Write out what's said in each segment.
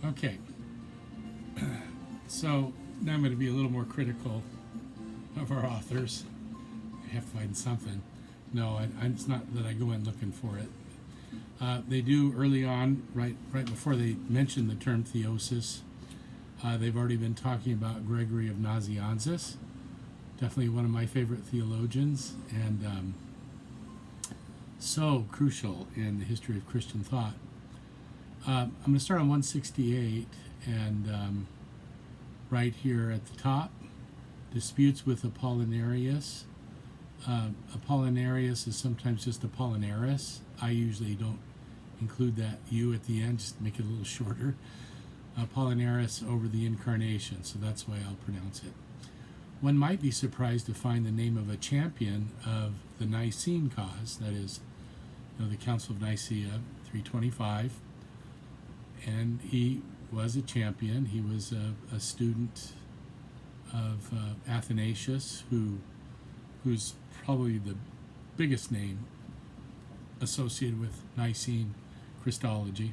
Okay, so now I'm going to be a little more critical of our authors. I have to find something. No, it's not that I go in looking for it. They do early on, right before they mention the term theosis. They've already been talking about Gregory of Nazianzus, definitely one of my favorite theologians, and so crucial in the history of Christian thought. I'm going to start on 168, and right here at the top, disputes with Apollinarius. Apollinarius is sometimes just Apollinaris. I usually don't include that U at the end, just make it a little shorter. Apollinarius over the Incarnation, so that's why I'll pronounce it. One might be surprised to find the name of a champion of the Nicene cause, that is, the Council of Nicaea, 325, and he was a champion. He was a student of Athanasius, who's probably the biggest name associated with Nicene Christology.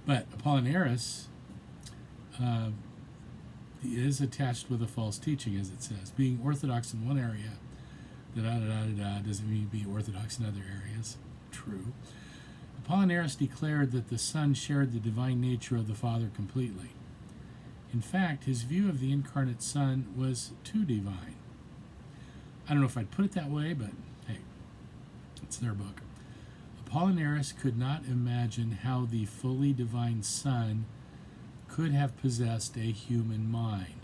But Apollinaris is attached with a false teaching, as it says. Being orthodox in one area, doesn't mean to be orthodox in other areas. True. Apollinaris declared that the Son shared the divine nature of the Father completely. In fact, his view of the incarnate Son was too divine. I don't know if I'd put it that way, but hey, it's their book. Apollinaris could not imagine how the fully divine Son could have possessed a human mind.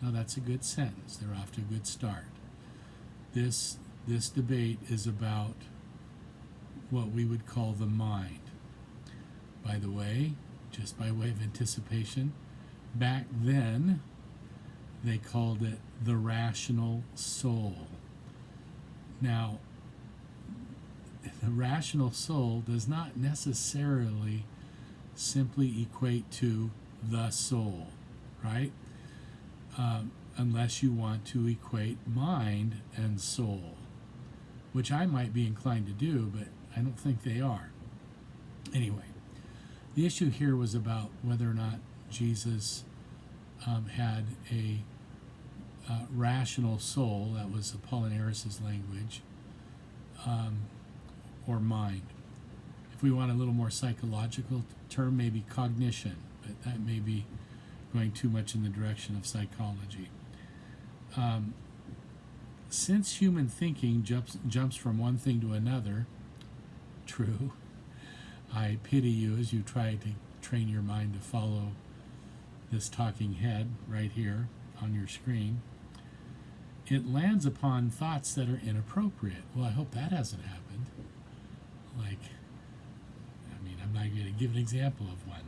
Now that's a good sentence. They're off to a good start. This debate is about what we would call the mind. By the way, just by way of anticipation, back then they called it the rational soul. Now, the rational soul does not necessarily simply equate to the soul, right? Unless you want to equate mind and soul, which I might be inclined to do, but I don't think they are. Anyway, the issue here was about whether or not Jesus had a rational soul, that was Apollinaris' language, or mind. If we want a little more psychological term, maybe cognition, but that may be going too much in the direction of psychology. Since human thinking jumps from one thing to another, true, I pity you as you try to train your mind to follow this talking head right here on your screen. It lands upon thoughts that are inappropriate. Well, I hope that hasn't happened. I'm not going to give an example of one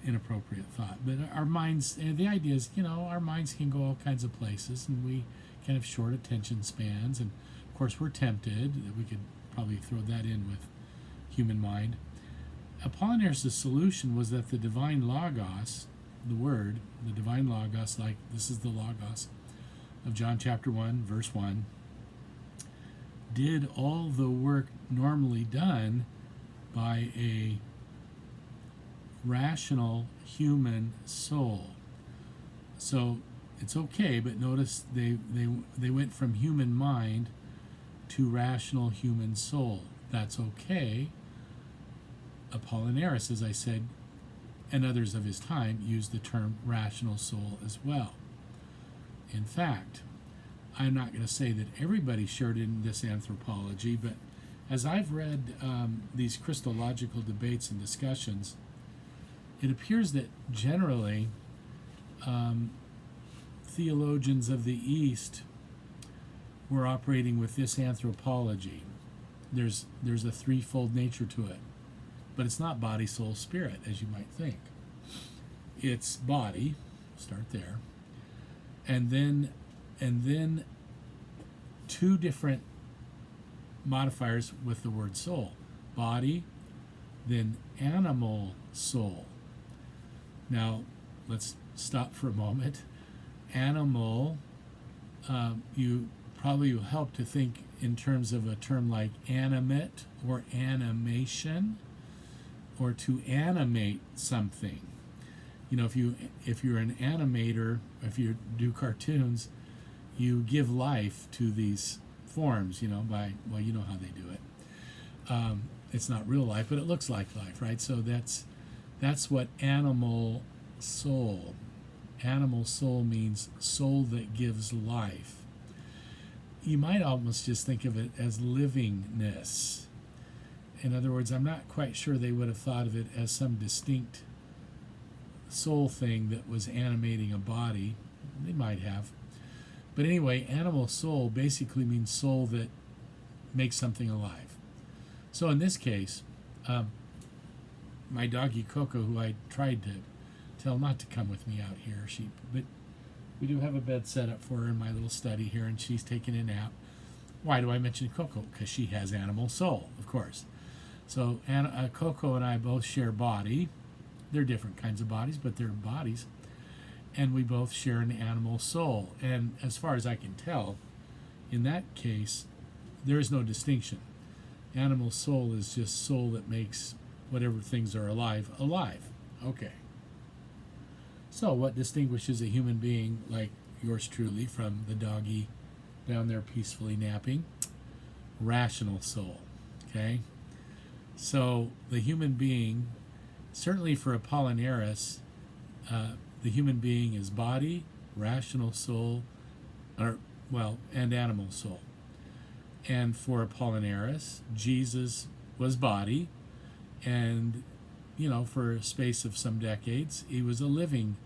inappropriate thought. But our minds, the idea is, our minds can go all kinds of places, and we can have short attention spans. And, of course, we're tempted. That we could probably throw that in with human mind. Apollinaris' solution was that the divine Logos, the Word, the divine Logos, like this is the Logos of John chapter 1, verse 1, did all the work normally done by a rational human soul. So it's okay, but notice they went from human mind to rational human soul. That's okay. Apollinaris, as I said, and others of his time used the term rational soul as well. In fact, I'm not going to say that everybody shared in this anthropology, but as I've read these Christological debates and discussions, it appears that generally theologians of the East were operating with this anthropology. There's a threefold nature to it, but it's not body, soul, spirit, as you might think. It's body, start there, and then two different modifiers with the word soul. Body, then animal soul. Now, let's stop for a moment. Animal, you probably will help to think in terms of a term like animate or animation. or to animate something. You know, if you're an animator, if you do cartoons, you give life to these forms, you know, by, well, you know how they do it. It's not real life, but it looks like life, right? So that's what animal soul. Animal soul means soul that gives life. You might almost just think of it as livingness. In other words, I'm not quite sure they would have thought of it as some distinct soul thing that was animating a body. They might have. But anyway, animal soul basically means soul that makes something alive. So in this case, my doggie Coco, who I tried to tell not to come with me out here, but we do have a bed set up for her in my little study here, and she's taking a nap. Why do I mention Coco? Because she has animal soul, of course. So Coco and I both share body. They're different kinds of bodies, but they're bodies. And we both share an animal soul. And as far as I can tell, in that case, there is no distinction. Animal soul is just soul that makes whatever things are alive, alive. Okay. So what distinguishes a human being like yours truly from the doggy down there peacefully napping? Rational soul. Okay? So the human being, certainly for Apollinarius, the human being is body, rational soul, and animal soul. And for Apollinarius, Jesus was body, and, you know, for a space of some decades, he was a living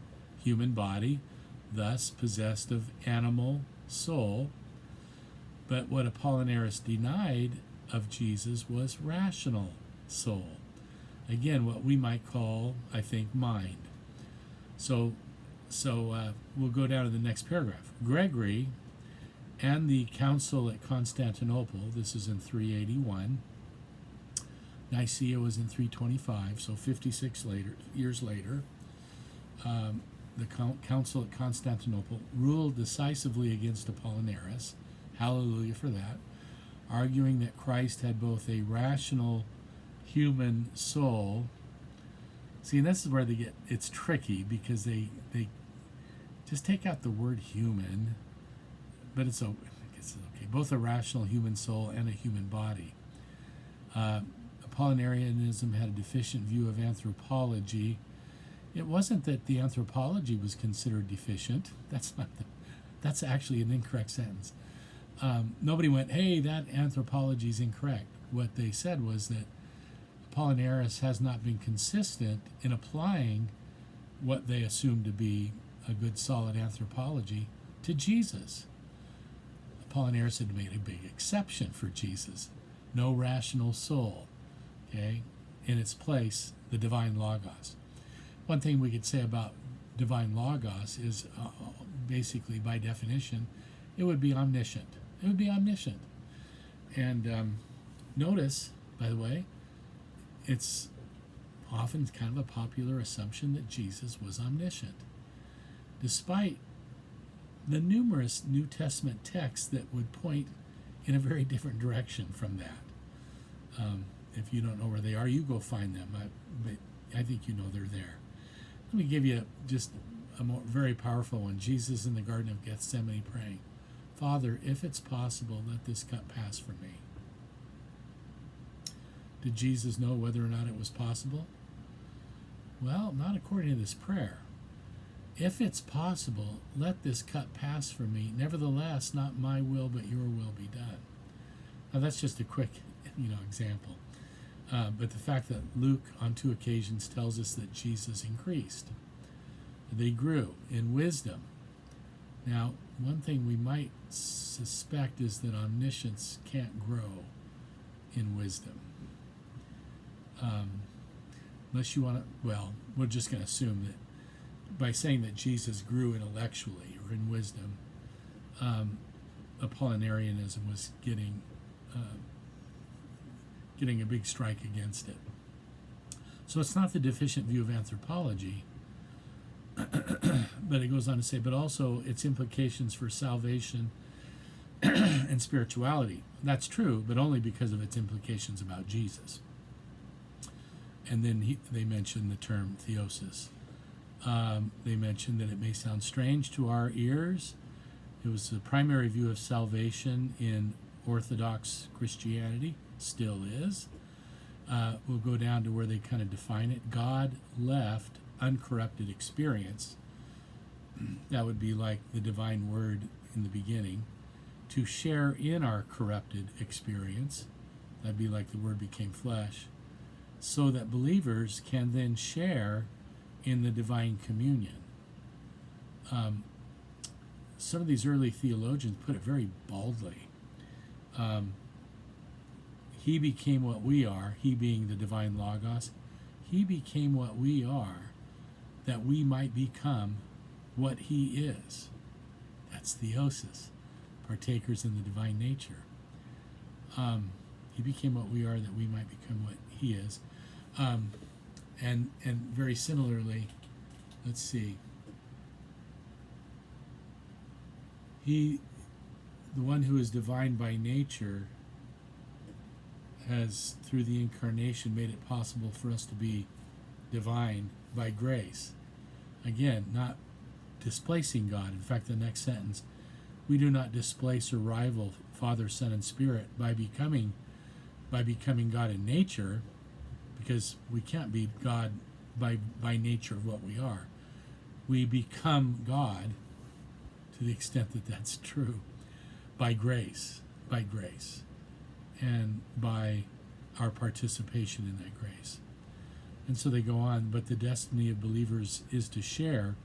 human body, thus possessed of animal soul. But what Apollinarius denied of Jesus was rational soul. Again, what we might call, I think, mind. So we'll go down to the next paragraph. Gregory and the council at Constantinople, this is in 381. Nicaea was in 325, so 56 years later. The council at Constantinople ruled decisively against Apollinarius. Hallelujah for that. Arguing that Christ had both a rational human soul. See, and this is where it's tricky, because they just take out the word human, but it's okay. Both a rational human soul and a human body. Apollinarianism had a deficient view of anthropology. It wasn't that the anthropology was considered deficient. That's actually an incorrect sentence. Nobody went, hey, that anthropology is incorrect. What they said was that Apollinarius has not been consistent in applying what they assumed to be a good, solid anthropology to Jesus. Apollinarius had made a big exception for Jesus. No rational soul. Okay? In its place, the divine Logos. One thing we could say about divine Logos is basically, by definition, it would be omniscient. It would be omniscient. And notice, by the way, it's often kind of a popular assumption that Jesus was omniscient, despite the numerous New Testament texts that would point in a very different direction from that. If you don't know where they are, you go find them. But I think you know they're there. Let me give you just a very powerful one. Jesus in the Garden of Gethsemane praying, Father, if it's possible, let this cup pass from me. Did Jesus know whether or not it was possible? Well, not according to this prayer. If it's possible, let this cup pass from me. Nevertheless, not my will, but your will be done. Now, that's just a quick, example. But the fact that Luke, on 2 occasions, tells us that Jesus increased. They grew in wisdom. Now, one thing we might suspect is that omniscience can't grow in wisdom. Unless you want to, we're just going to assume that by saying that Jesus grew intellectually or in wisdom, Apollinarianism was getting a big strike against it. So it's not the deficient view of anthropology, but it goes on to say, but also its implications for salvation and spirituality. That's true, but only because of its implications about Jesus. And then they mention the term theosis. They mention that it may sound strange to our ears. It was the primary view of salvation in Orthodox Christianity, still is. We'll go down to where they kind of define it. God left uncorrupted experience. That would be like the divine word in the beginning, to share in our corrupted experience. That'd be like the word became flesh, so that believers can then share in the divine communion. Some of these early theologians put it very baldly. He became what we are, he being the divine Logos. He became what we are, that we might become what he is. That's theosis, partakers in the divine nature. He became what we are, that we might become what he is. And very similarly, let's see. He, the one who is divine by nature, has, through the incarnation, made it possible for us to be divine by grace. Again, not displacing God. In fact, the next sentence, we do not displace or rival Father, Son, and Spirit by becoming God in nature, because we can't be God by nature of what we are. We become God, to the extent that that's true, by grace, and by our participation in that grace. And so they go on, but the destiny of believers is to share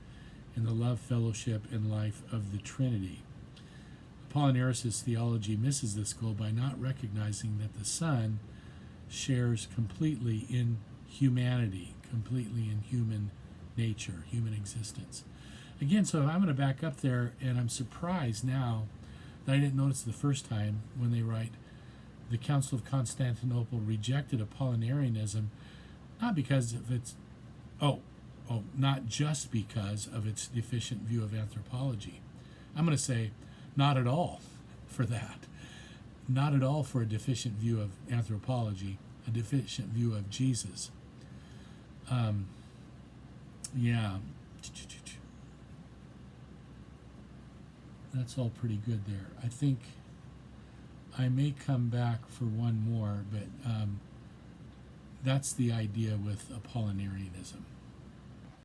in the love, fellowship, and life of the Trinity. Apollinarius' theology misses this goal by not recognizing that the Son shares completely in humanity, completely in human nature, human existence. Again, so I'm going to back up there, and I'm surprised now that I didn't notice the first time when they write, the Council of Constantinople rejected Apollinarianism, not because of its, not just because of its deficient view of anthropology. I'm going to say, not at all for that. Not at all for a deficient view of anthropology, a deficient view of Jesus. That's all pretty good there. I think I may come back for one more, but that's the idea with Apollinarianism.